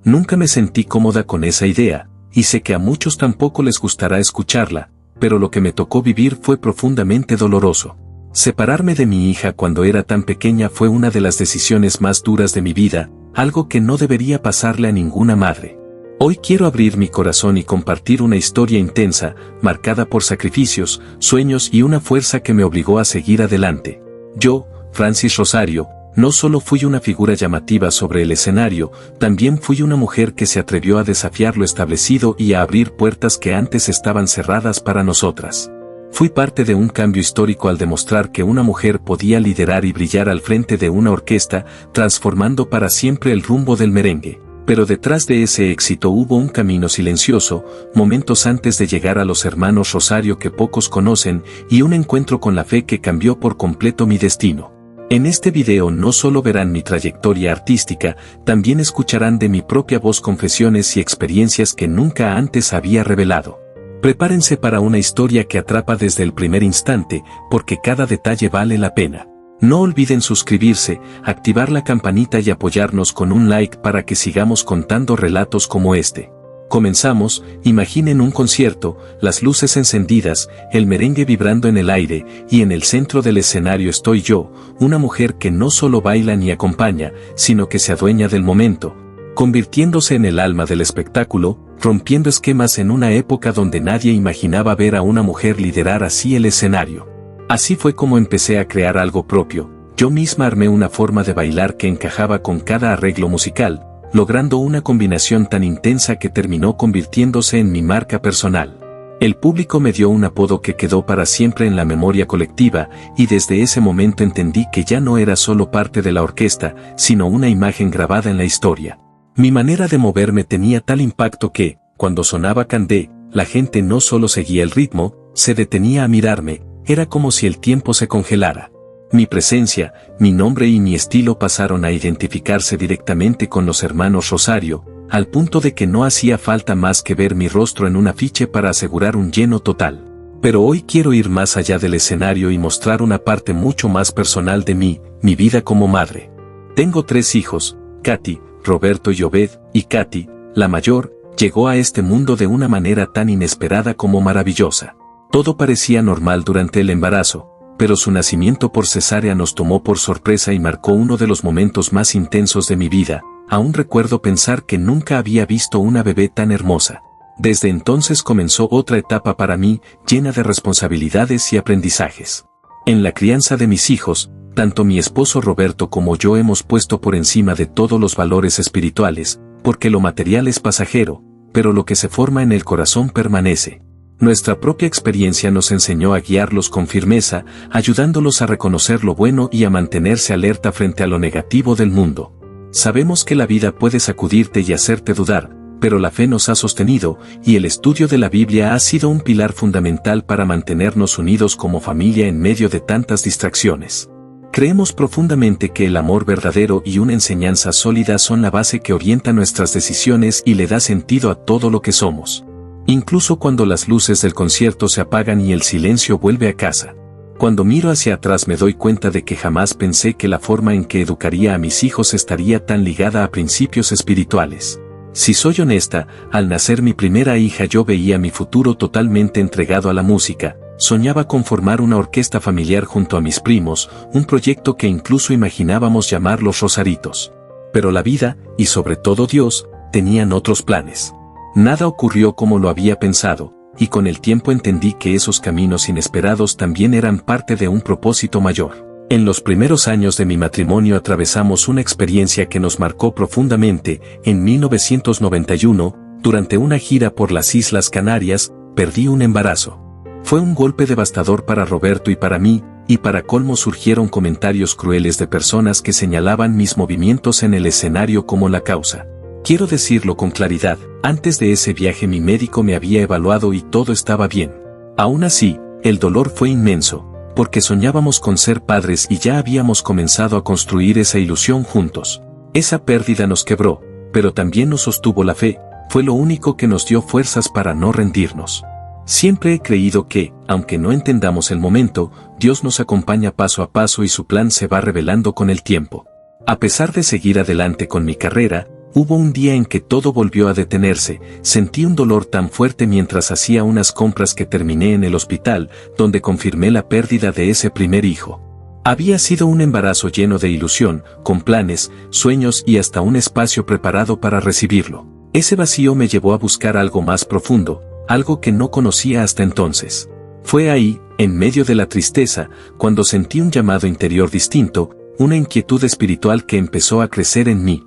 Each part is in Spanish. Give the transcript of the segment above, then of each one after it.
Nunca me sentí cómoda con esa idea, y sé que a muchos tampoco les gustará escucharla, pero lo que me tocó vivir fue profundamente doloroso. Separarme de mi hija cuando era tan pequeña fue una de las decisiones más duras de mi vida, algo que no debería pasarle a ninguna madre. Hoy quiero abrir mi corazón y compartir una historia intensa, marcada por sacrificios, sueños y una fuerza que me obligó a seguir adelante. Yo, Francis Rosario, no solo fui una figura llamativa sobre el escenario, también fui una mujer que se atrevió a desafiar lo establecido y a abrir puertas que antes estaban cerradas para nosotras. Fui parte de un cambio histórico al demostrar que una mujer podía liderar y brillar al frente de una orquesta, transformando para siempre el rumbo del merengue. Pero detrás de ese éxito hubo un camino silencioso, momentos antes de llegar a los hermanos Rosario que pocos conocen, y un encuentro con la fe que cambió por completo mi destino. En este video no solo verán mi trayectoria artística, también escucharán de mi propia voz confesiones y experiencias que nunca antes había revelado. Prepárense para una historia que atrapa desde el primer instante, porque cada detalle vale la pena. No olviden suscribirse, activar la campanita y apoyarnos con un like para que sigamos contando relatos como este. Comenzamos. Imaginen un concierto, las luces encendidas, el merengue vibrando en el aire, y en el centro del escenario estoy yo, una mujer que no solo baila ni acompaña, sino que se adueña del momento, convirtiéndose en el alma del espectáculo, rompiendo esquemas en una época donde nadie imaginaba ver a una mujer liderar así el escenario. Así fue como empecé a crear algo propio. Yo misma armé una forma de bailar que encajaba con cada arreglo musical, logrando una combinación tan intensa que terminó convirtiéndose en mi marca personal. El público me dio un apodo que quedó para siempre en la memoria colectiva, y desde ese momento entendí que ya no era solo parte de la orquesta, sino una imagen grabada en la historia. Mi manera de moverme tenía tal impacto que, cuando sonaba Candé, la gente no solo seguía el ritmo, se detenía a mirarme, era como si el tiempo se congelara. Mi presencia, mi nombre y mi estilo pasaron a identificarse directamente con los hermanos Rosario, al punto de que no hacía falta más que ver mi rostro en un afiche para asegurar un lleno total. Pero hoy quiero ir más allá del escenario y mostrar una parte mucho más personal de mí, mi vida como madre. Tengo 3 hijos, Katy, Roberto y Obed, y Katy, la mayor, llegó a este mundo de una manera tan inesperada como maravillosa. Todo parecía normal durante el embarazo, pero su nacimiento por cesárea nos tomó por sorpresa y marcó uno de los momentos más intensos de mi vida. Aún recuerdo pensar que nunca había visto una bebé tan hermosa. Desde entonces comenzó otra etapa para mí, llena de responsabilidades y aprendizajes. En la crianza de mis hijos, tanto mi esposo Roberto como yo hemos puesto por encima de todos los valores espirituales, porque lo material es pasajero, pero lo que se forma en el corazón permanece. Nuestra propia experiencia nos enseñó a guiarlos con firmeza, ayudándolos a reconocer lo bueno y a mantenerse alerta frente a lo negativo del mundo. Sabemos que la vida puede sacudirte y hacerte dudar, pero la fe nos ha sostenido, y el estudio de la Biblia ha sido un pilar fundamental para mantenernos unidos como familia en medio de tantas distracciones. Creemos profundamente que el amor verdadero y una enseñanza sólida son la base que orienta nuestras decisiones y le da sentido a todo lo que somos. Incluso cuando las luces del concierto se apagan y el silencio vuelve a casa. Cuando miro hacia atrás me doy cuenta de que jamás pensé que la forma en que educaría a mis hijos estaría tan ligada a principios espirituales. Si soy honesta, al nacer mi primera hija yo veía mi futuro totalmente entregado a la música, soñaba con formar una orquesta familiar junto a mis primos, un proyecto que incluso imaginábamos llamar Los Rosaritos. Pero la vida, y sobre todo Dios, tenían otros planes. Nada ocurrió como lo había pensado, y con el tiempo entendí que esos caminos inesperados también eran parte de un propósito mayor. En los primeros años de mi matrimonio atravesamos una experiencia que nos marcó profundamente. En 1991, durante una gira por las Islas Canarias, perdí un embarazo. Fue un golpe devastador para Roberto y para mí, y para colmo surgieron comentarios crueles de personas que señalaban mis movimientos en el escenario como la causa. Quiero decirlo con claridad, antes de ese viaje mi médico me había evaluado y todo estaba bien. Aún así, el dolor fue inmenso, porque soñábamos con ser padres y ya habíamos comenzado a construir esa ilusión juntos. Esa pérdida nos quebró, pero también nos sostuvo la fe, fue lo único que nos dio fuerzas para no rendirnos. Siempre he creído que, aunque no entendamos el momento, Dios nos acompaña paso a paso y su plan se va revelando con el tiempo. A pesar de seguir adelante con mi carrera, Hubo un día en que todo volvió a detenerse, sentí un dolor tan fuerte mientras hacía unas compras que terminé en el hospital, donde confirmé la pérdida de ese primer hijo. Había sido un embarazo lleno de ilusión, con planes, sueños y hasta un espacio preparado para recibirlo. Ese vacío me llevó a buscar algo más profundo, algo que no conocía hasta entonces. Fue ahí, en medio de la tristeza, cuando sentí un llamado interior distinto, una inquietud espiritual que empezó a crecer en mí.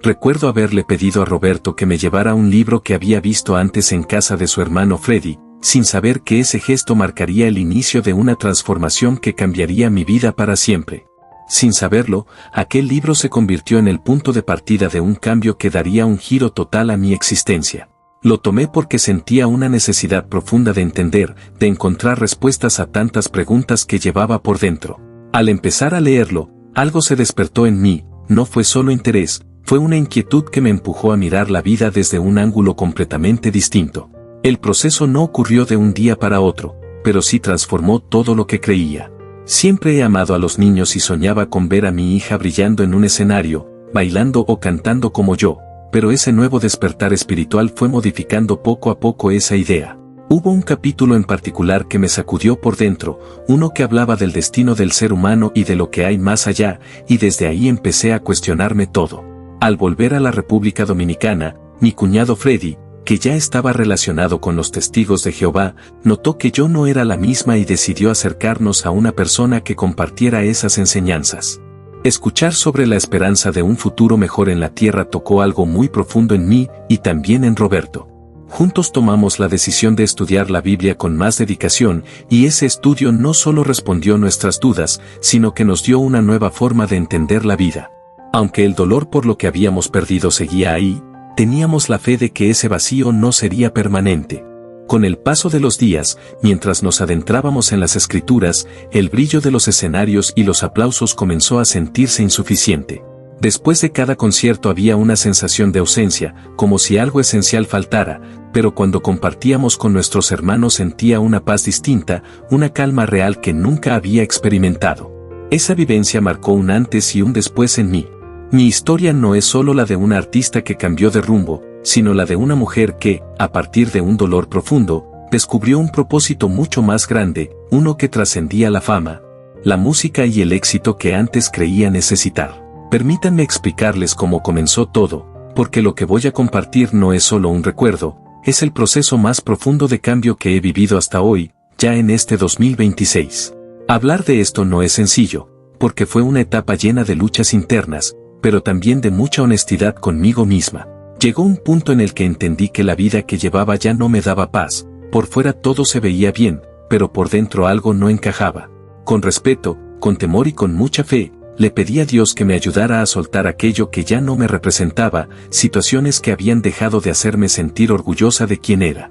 Recuerdo haberle pedido a Roberto que me llevara un libro que había visto antes en casa de su hermano Freddy, sin saber que ese gesto marcaría el inicio de una transformación que cambiaría mi vida para siempre. Sin saberlo, aquel libro se convirtió en el punto de partida de un cambio que daría un giro total a mi existencia. Lo tomé porque sentía una necesidad profunda de entender, de encontrar respuestas a tantas preguntas que llevaba por dentro. Al empezar a leerlo, algo se despertó en mí, no fue solo interés, fue una inquietud que me empujó a mirar la vida desde un ángulo completamente distinto. El proceso no ocurrió de un día para otro, pero sí transformó todo lo que creía. Siempre he amado a los niños y soñaba con ver a mi hija brillando en un escenario, bailando o cantando como yo, pero ese nuevo despertar espiritual fue modificando poco a poco esa idea. Hubo un capítulo en particular que me sacudió por dentro, uno que hablaba del destino del ser humano y de lo que hay más allá, y desde ahí empecé a cuestionarme todo. Al volver a la República Dominicana, mi cuñado Freddy, que ya estaba relacionado con los testigos de Jehová, notó que yo no era la misma y decidió acercarnos a una persona que compartiera esas enseñanzas. Escuchar sobre la esperanza de un futuro mejor en la tierra tocó algo muy profundo en mí y también en Roberto. Juntos tomamos la decisión de estudiar la Biblia con más dedicación, y ese estudio no solo respondió nuestras dudas, sino que nos dio una nueva forma de entender la vida. Aunque el dolor por lo que habíamos perdido seguía ahí, teníamos la fe de que ese vacío no sería permanente. Con el paso de los días, mientras nos adentrábamos en las escrituras, el brillo de los escenarios y los aplausos comenzó a sentirse insuficiente. Después de cada concierto había una sensación de ausencia, como si algo esencial faltara, pero cuando compartíamos con nuestros hermanos sentía una paz distinta, una calma real que nunca había experimentado. Esa vivencia marcó un antes y un después en mí. Mi historia no es solo la de una artista que cambió de rumbo, sino la de una mujer que, a partir de un dolor profundo, descubrió un propósito mucho más grande, uno que trascendía la fama, la música y el éxito que antes creía necesitar. Permítanme explicarles cómo comenzó todo, porque lo que voy a compartir no es solo un recuerdo, es el proceso más profundo de cambio que he vivido hasta hoy, ya en este 2026. Hablar de esto no es sencillo, porque fue una etapa llena de luchas internas, pero también de mucha honestidad conmigo misma. Llegó un punto en el que entendí que la vida que llevaba ya no me daba paz, por fuera todo se veía bien, pero por dentro algo no encajaba. Con respeto, con temor y con mucha fe, le pedí a Dios que me ayudara a soltar aquello que ya no me representaba, situaciones que habían dejado de hacerme sentir orgullosa de quién era.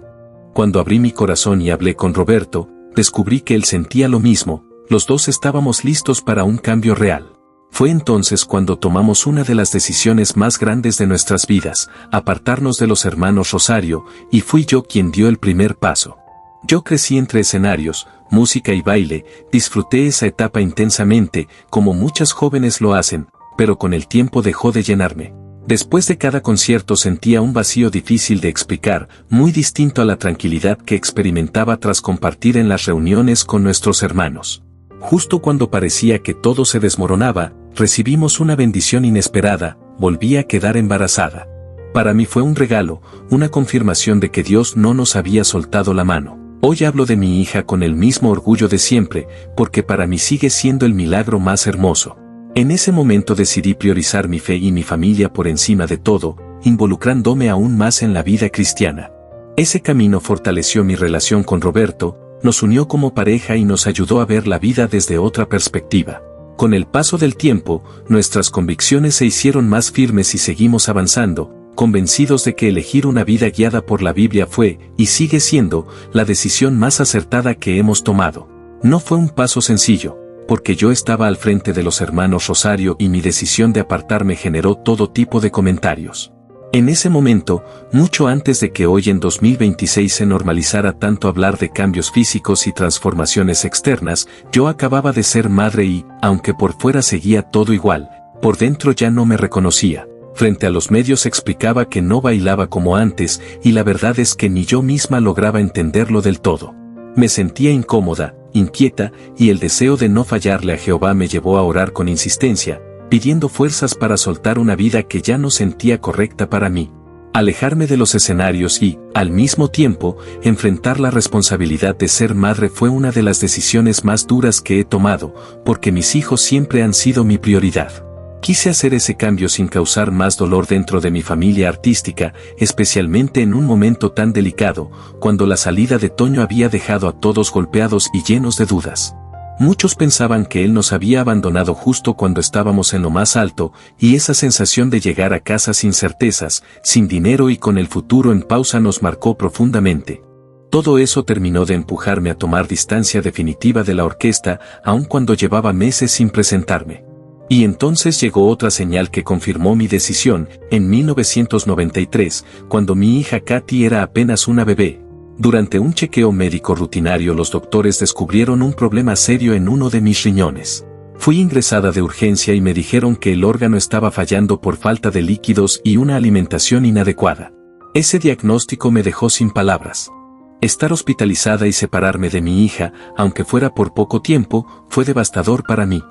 Cuando abrí mi corazón y hablé con Roberto, descubrí que él sentía lo mismo, los dos estábamos listos para un cambio real. Fue entonces cuando tomamos una de las decisiones más grandes de nuestras vidas, apartarnos de los hermanos Rosario, y fui yo quien dio el primer paso. Yo crecí entre escenarios, música y baile, disfruté esa etapa intensamente, como muchas jóvenes lo hacen, pero con el tiempo dejó de llenarme. Después de cada concierto sentía un vacío difícil de explicar, muy distinto a la tranquilidad que experimentaba tras compartir en las reuniones con nuestros hermanos. Justo cuando parecía que todo se desmoronaba, recibimos una bendición inesperada, volví a quedar embarazada. Para mí fue un regalo, una confirmación de que Dios no nos había soltado la mano. Hoy hablo de mi hija con el mismo orgullo de siempre, porque para mí sigue siendo el milagro más hermoso. En ese momento decidí priorizar mi fe y mi familia por encima de todo, involucrándome aún más en la vida cristiana. Ese camino fortaleció mi relación con Roberto, nos unió como pareja y nos ayudó a ver la vida desde otra perspectiva. Con el paso del tiempo, nuestras convicciones se hicieron más firmes y seguimos avanzando, convencidos de que elegir una vida guiada por la Biblia fue, y sigue siendo, la decisión más acertada que hemos tomado. No fue un paso sencillo, porque yo estaba al frente de los hermanos Rosario y mi decisión de apartarme generó todo tipo de comentarios. En ese momento, mucho antes de que hoy en 2026 se normalizara tanto hablar de cambios físicos y transformaciones externas, yo acababa de ser madre y, aunque por fuera seguía todo igual, por dentro ya no me reconocía. Frente a los medios explicaba que no bailaba como antes, y la verdad es que ni yo misma lograba entenderlo del todo. Me sentía incómoda, inquieta, y el deseo de no fallarle a Jehová me llevó a orar con insistencia, pidiendo fuerzas para soltar una vida que ya no sentía correcta para mí. Alejarme de los escenarios y, al mismo tiempo, enfrentar la responsabilidad de ser madre fue una de las decisiones más duras que he tomado, porque mis hijos siempre han sido mi prioridad. Quise hacer ese cambio sin causar más dolor dentro de mi familia artística, especialmente en un momento tan delicado, cuando la salida de Toño había dejado a todos golpeados y llenos de dudas. Muchos pensaban que él nos había abandonado justo cuando estábamos en lo más alto, y esa sensación de llegar a casa sin certezas, sin dinero y con el futuro en pausa nos marcó profundamente. Todo eso terminó de empujarme a tomar distancia definitiva de la orquesta, aun cuando llevaba meses sin presentarme. Y entonces llegó otra señal que confirmó mi decisión, en 1993, cuando mi hija Katy era apenas una bebé. Durante un chequeo médico rutinario los doctores descubrieron un problema serio en uno de mis riñones. Fui ingresada de urgencia y me dijeron que el órgano estaba fallando por falta de líquidos y una alimentación inadecuada. Ese diagnóstico me dejó sin palabras. Estar hospitalizada y separarme de mi hija, aunque fuera por poco tiempo, fue devastador para mí.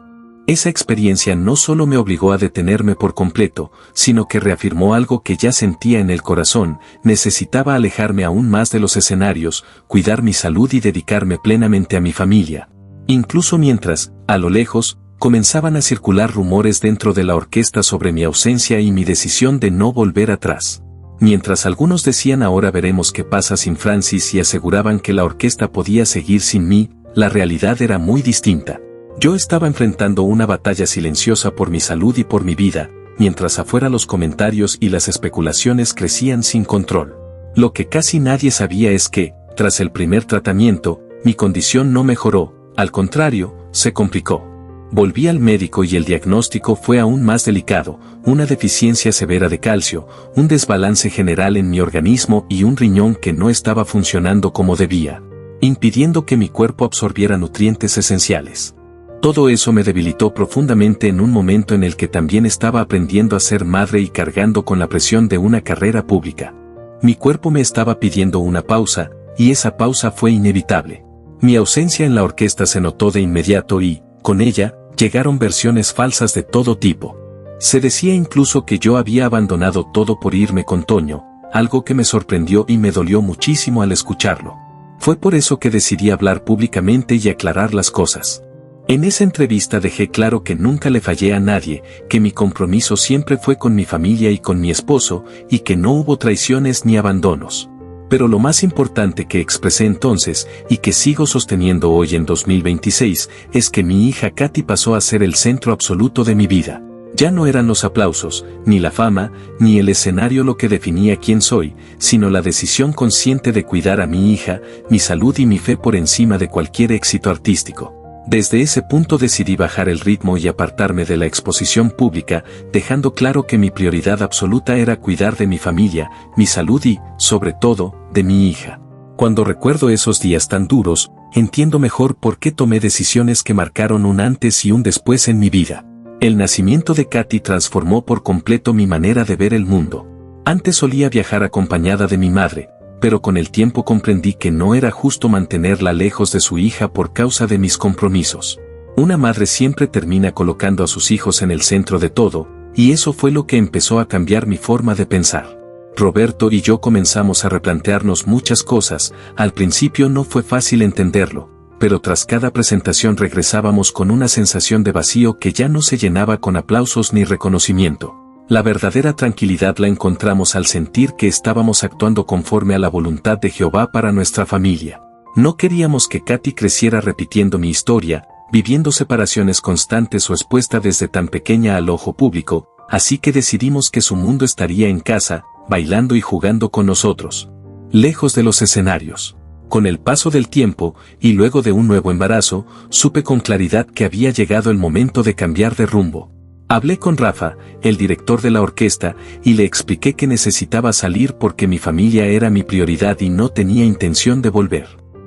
Esa experiencia no solo me obligó a detenerme por completo, sino que reafirmó algo que ya sentía en el corazón: necesitaba alejarme aún más de los escenarios, cuidar mi salud y dedicarme plenamente a mi familia. Incluso mientras, a lo lejos, comenzaban a circular rumores dentro de la orquesta sobre mi ausencia y mi decisión de no volver atrás. Mientras algunos decían ahora veremos qué pasa sin Francis y aseguraban que la orquesta podía seguir sin mí, la realidad era muy distinta. Yo estaba enfrentando una batalla silenciosa por mi salud y por mi vida, mientras afuera los comentarios y las especulaciones crecían sin control. Lo que casi nadie sabía es que, tras el primer tratamiento, mi condición no mejoró, al contrario, se complicó. Volví al médico y el diagnóstico fue aún más delicado: una deficiencia severa de calcio, un desbalance general en mi organismo y un riñón que no estaba funcionando como debía, impidiendo que mi cuerpo absorbiera nutrientes esenciales. Todo eso me debilitó profundamente en un momento en el que también estaba aprendiendo a ser madre y cargando con la presión de una carrera pública. Mi cuerpo me estaba pidiendo una pausa, y esa pausa fue inevitable. Mi ausencia en la orquesta se notó de inmediato y, con ella, llegaron versiones falsas de todo tipo. Se decía incluso que yo había abandonado todo por irme con Toño, algo que me sorprendió y me dolió muchísimo al escucharlo. Fue por eso que decidí hablar públicamente y aclarar las cosas. En esa entrevista dejé claro que nunca le fallé a nadie, que mi compromiso siempre fue con mi familia y con mi esposo, y que no hubo traiciones ni abandonos. Pero lo más importante que expresé entonces, y que sigo sosteniendo hoy en 2026, es que mi hija Katy pasó a ser el centro absoluto de mi vida. Ya no eran los aplausos, ni la fama, ni el escenario lo que definía quién soy, sino la decisión consciente de cuidar a mi hija, mi salud y mi fe por encima de cualquier éxito artístico. Desde ese punto decidí bajar el ritmo y apartarme de la exposición pública, dejando claro que mi prioridad absoluta era cuidar de mi familia, mi salud y, sobre todo, de mi hija. Cuando recuerdo esos días tan duros, entiendo mejor por qué tomé decisiones que marcaron un antes y un después en mi vida. El nacimiento de Katy transformó por completo mi manera de ver el mundo. Antes solía viajar acompañada de mi madre, pero con el tiempo comprendí que no era justo mantenerla lejos de su hija por causa de mis compromisos. Una madre siempre termina colocando a sus hijos en el centro de todo, y eso fue lo que empezó a cambiar mi forma de pensar. Roberto y yo comenzamos a replantearnos muchas cosas. Al principio no fue fácil entenderlo, pero tras cada presentación regresábamos con una sensación de vacío que ya no se llenaba con aplausos ni reconocimiento. La verdadera tranquilidad la encontramos al sentir que estábamos actuando conforme a la voluntad de Jehová para nuestra familia. No queríamos que Katy creciera repitiendo mi historia, viviendo separaciones constantes o expuesta desde tan pequeña al ojo público, así que decidimos que su mundo estaría en casa, bailando y jugando con nosotros, lejos de los escenarios. Con el paso del tiempo, y luego de un nuevo embarazo, supe con claridad que había llegado el momento de cambiar de rumbo. Hablé con Rafa, el director de la orquesta, y le expliqué que necesitaba salir porque mi familia era mi prioridad y no tenía intención de volver.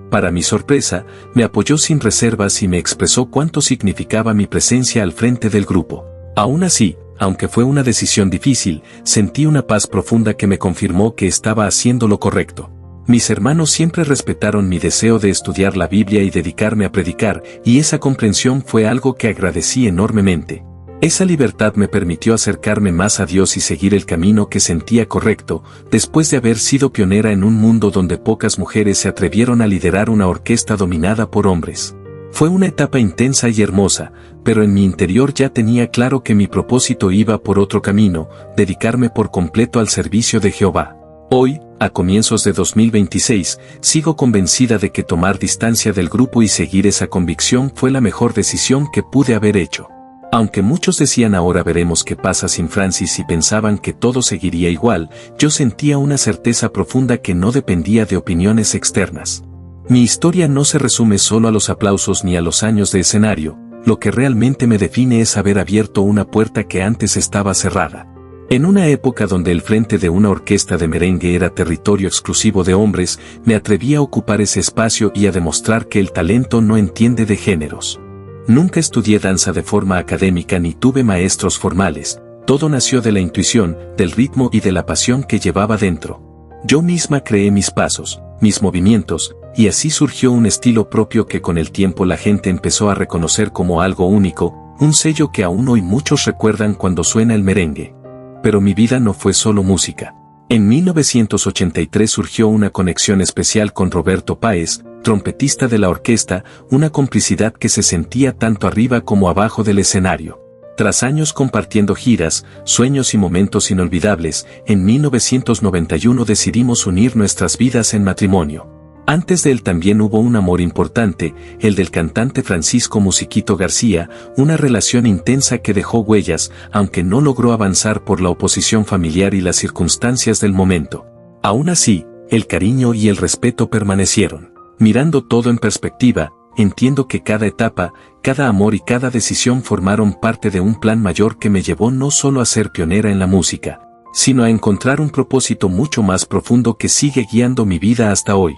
Para mi sorpresa, me apoyó sin reservas y me expresó cuánto significaba mi presencia al frente del grupo. Aún así, Aunque fue una decisión difícil, sentí una paz profunda que me confirmó que estaba haciendo lo correcto. Mis hermanos siempre respetaron mi deseo de estudiar la Biblia y dedicarme a predicar, y esa comprensión fue algo que agradecí enormemente. Esa libertad me permitió acercarme más a Dios y seguir el camino que sentía correcto, después de haber sido pionera en un mundo donde pocas mujeres se atrevieron a liderar una orquesta dominada por hombres. Fue una etapa intensa y hermosa, pero en mi interior ya tenía claro que mi propósito iba por otro camino, dedicarme por completo al servicio de Jehová. Hoy, a comienzos de 2026, sigo convencida de que tomar distancia del grupo y seguir esa convicción fue la mejor decisión que pude haber hecho. Aunque muchos decían ahora veremos qué pasa sin Francis y pensaban que todo seguiría igual, yo sentía una certeza profunda que no dependía de opiniones externas. Mi historia no se resume solo a los aplausos ni a los años de escenario, lo que realmente me define es haber abierto una puerta que antes estaba cerrada. En una época donde el frente de una orquesta de merengue era territorio exclusivo de hombres, me atreví a ocupar ese espacio y a demostrar que el talento no entiende de géneros. Nunca estudié danza de forma académica ni tuve maestros formales, todo nació de la intuición, del ritmo y de la pasión que llevaba dentro. Yo misma creé mis pasos, mis movimientos, y así surgió un estilo propio que con el tiempo la gente empezó a reconocer como algo único, un sello que aún hoy muchos recuerdan cuando suena el merengue. Pero mi vida no fue solo música. En 1983 surgió una conexión especial con Roberto Páez, trompetista de la orquesta, una complicidad que se sentía tanto arriba como abajo del escenario. Tras años compartiendo giras, sueños y momentos inolvidables, en 1991 decidimos unir nuestras vidas en matrimonio. Antes de él también hubo un amor importante, el del cantante Francisco Musiquito García, una relación intensa que dejó huellas, aunque no logró avanzar por la oposición familiar y las circunstancias del momento. Aún así, el cariño y el respeto permanecieron. Mirando todo en perspectiva, entiendo que cada etapa, cada amor y cada decisión formaron parte de un plan mayor que me llevó no solo a ser pionera en la música, sino a encontrar un propósito mucho más profundo que sigue guiando mi vida hasta hoy.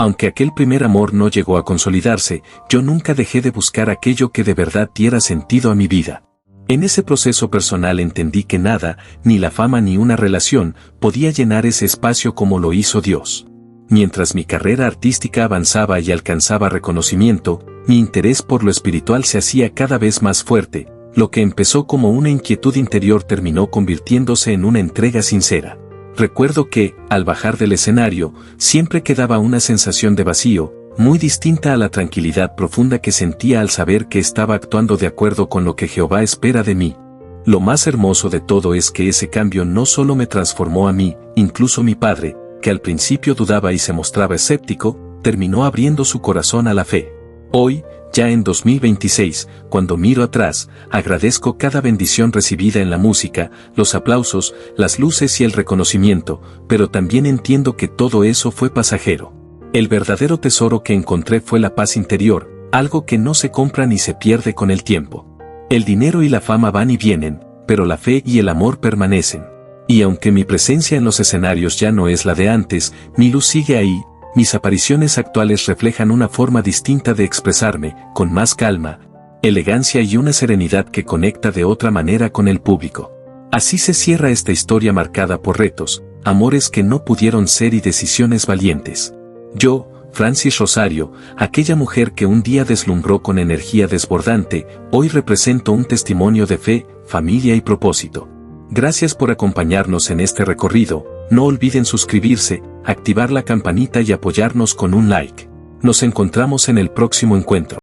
Aunque aquel primer amor no llegó a consolidarse, yo nunca dejé de buscar aquello que de verdad diera sentido a mi vida. En ese proceso personal entendí que nada, ni la fama ni una relación, podía llenar ese espacio como lo hizo Dios. Mientras mi carrera artística avanzaba y alcanzaba reconocimiento, mi interés por lo espiritual se hacía cada vez más fuerte, lo que empezó como una inquietud interior terminó convirtiéndose en una entrega sincera. Recuerdo que, al bajar del escenario, siempre quedaba una sensación de vacío, muy distinta a la tranquilidad profunda que sentía al saber que estaba actuando de acuerdo con lo que Jehová espera de mí. Lo más hermoso de todo es que ese cambio no solo me transformó a mí, incluso mi padre, que al principio dudaba y se mostraba escéptico, terminó abriendo su corazón a la fe. Hoy, ya en 2026, cuando miro atrás, agradezco cada bendición recibida en la música, los aplausos, las luces y el reconocimiento, pero también entiendo que todo eso fue pasajero. El verdadero tesoro que encontré fue la paz interior, algo que no se compra ni se pierde con el tiempo. El dinero y la fama van y vienen, pero la fe y el amor permanecen. Y aunque mi presencia en los escenarios ya no es la de antes, mi luz sigue ahí, mis apariciones actuales reflejan una forma distinta de expresarme, con más calma, elegancia y una serenidad que conecta de otra manera con el público. Así se cierra esta historia marcada por retos, amores que no pudieron ser y decisiones valientes. Yo, Francis Rosario, aquella mujer que un día deslumbró con energía desbordante, hoy represento un testimonio de fe, familia y propósito. Gracias por acompañarnos en este recorrido, no olviden suscribirse, activar la campanita y apoyarnos con un like. Nos encontramos en el próximo encuentro.